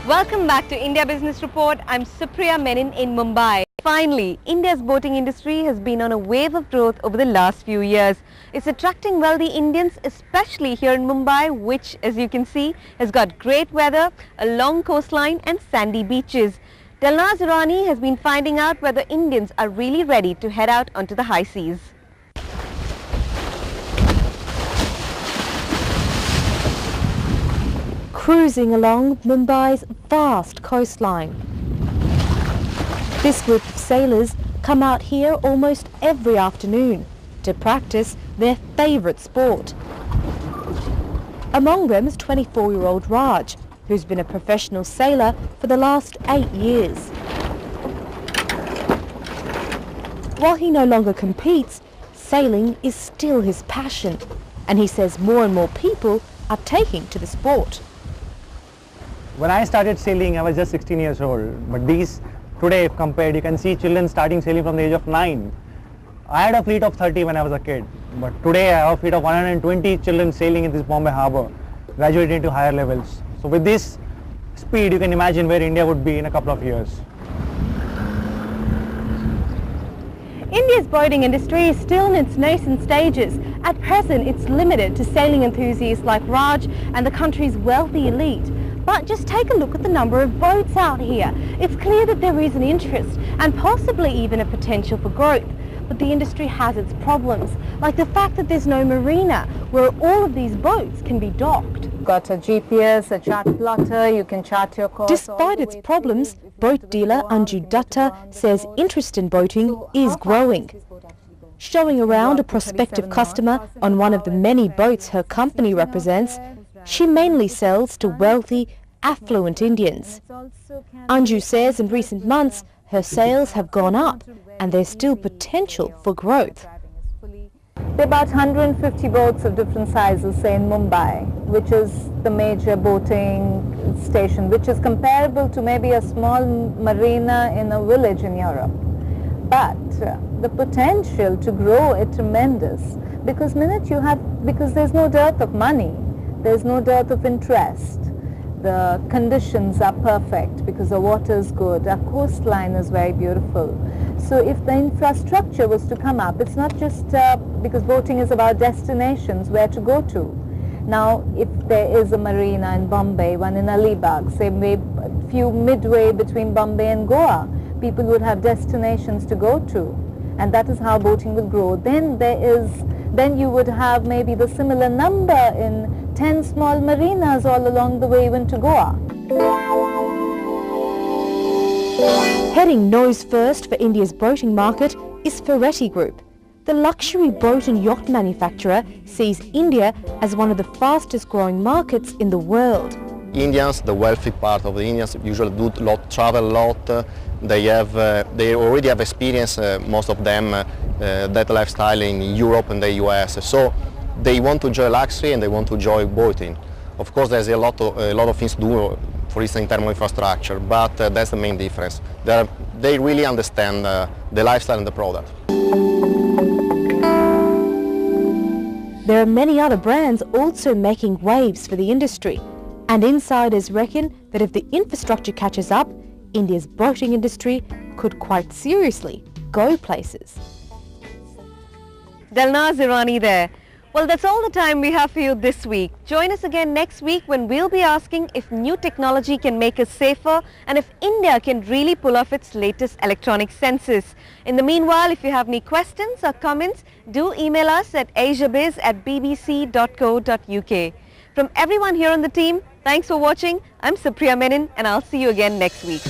Welcome back to India Business Report. I'm Supriya Menon in Mumbai. Finally, India's boating industry has been on a wave of growth over the last few years. It's attracting wealthy Indians, especially here in Mumbai, which, as you can see, has got great weather, a long coastline and sandy beaches. Dalnaz Irani has been finding out whether Indians are really ready to head out onto the high seas. Cruising along Mumbai's vast coastline. This group of sailors come out here almost every afternoon to practice their favourite sport. Among them is 24-year-old Raj, who's been a professional sailor for the last 8 years. While he no longer competes, sailing is still his passion, and he says more and more people are taking to the sport. When I started sailing, I was just 16 years old, but today, if compared, you can see children starting sailing from the age of 9. I had a fleet of 30 when I was a kid, but today I have a fleet of 120 children sailing in this Bombay harbour, graduating to higher levels. So with this speed, you can imagine where India would be in a couple of years. India's boating industry is still in its nascent stages. At present, it's limited to sailing enthusiasts like Raj and the country's wealthy elite. But just take a look at the number of boats out here. It's clear that there is an interest and possibly even a potential for growth. But the industry has its problems, like the fact that there's no marina where all of these boats can be docked. Got a GPS, a chart plotter, you can chart your course. Despite its problems, boat dealer Anju Datta says interest in boating is growing. Showing around a prospective customer on one of the many boats her company represents, she mainly sells to wealthy, affluent Indians. Anju says in recent months her sales have gone up and there's still potential for growth. There are about 150 boats of different sizes, say in Mumbai, which is the major boating station, which is comparable to maybe a small marina in a village in Europe. But the potential to grow is tremendous because because there's no dearth of money. There's no dearth of interest. The conditions are perfect because the water is good. Our coastline is very beautiful. So if the infrastructure was to come up, it's not just because boating is about destinations, where to go to. Now, if there is a marina in Bombay, one in Alibag, say a few midway between Bombay and Goa, people would have destinations to go to. And that is how boating will grow. Then you would have maybe the similar number in 10 small marinas all along the way even to Goa. Heading nose first for India's boating market is Ferretti Group. The luxury boat and yacht manufacturer sees India as one of the fastest growing markets in the world. Indians, the wealthy part of the Indians, usually travel a lot. They already have experience, most of them, that lifestyle in Europe and the US. So they want to enjoy luxury and they want to enjoy boating. Of course, there's a lot of things to do, for instance, in terms of infrastructure, but that's the main difference. They really understand the lifestyle and the product. There are many other brands also making waves for the industry, and insiders reckon that if the infrastructure catches up, India's boating industry could quite seriously go places. Dalnaz Irani there. Well, that's all the time we have for you this week. Join us again next week when we'll be asking if new technology can make us safer and if India can really pull off its latest electronic census. In the meanwhile, if you have any questions or comments, do email us at asiabiz@bbc.co.uk. From everyone here on the team, thanks for watching. I'm Supriya Menon and I'll see you again next week.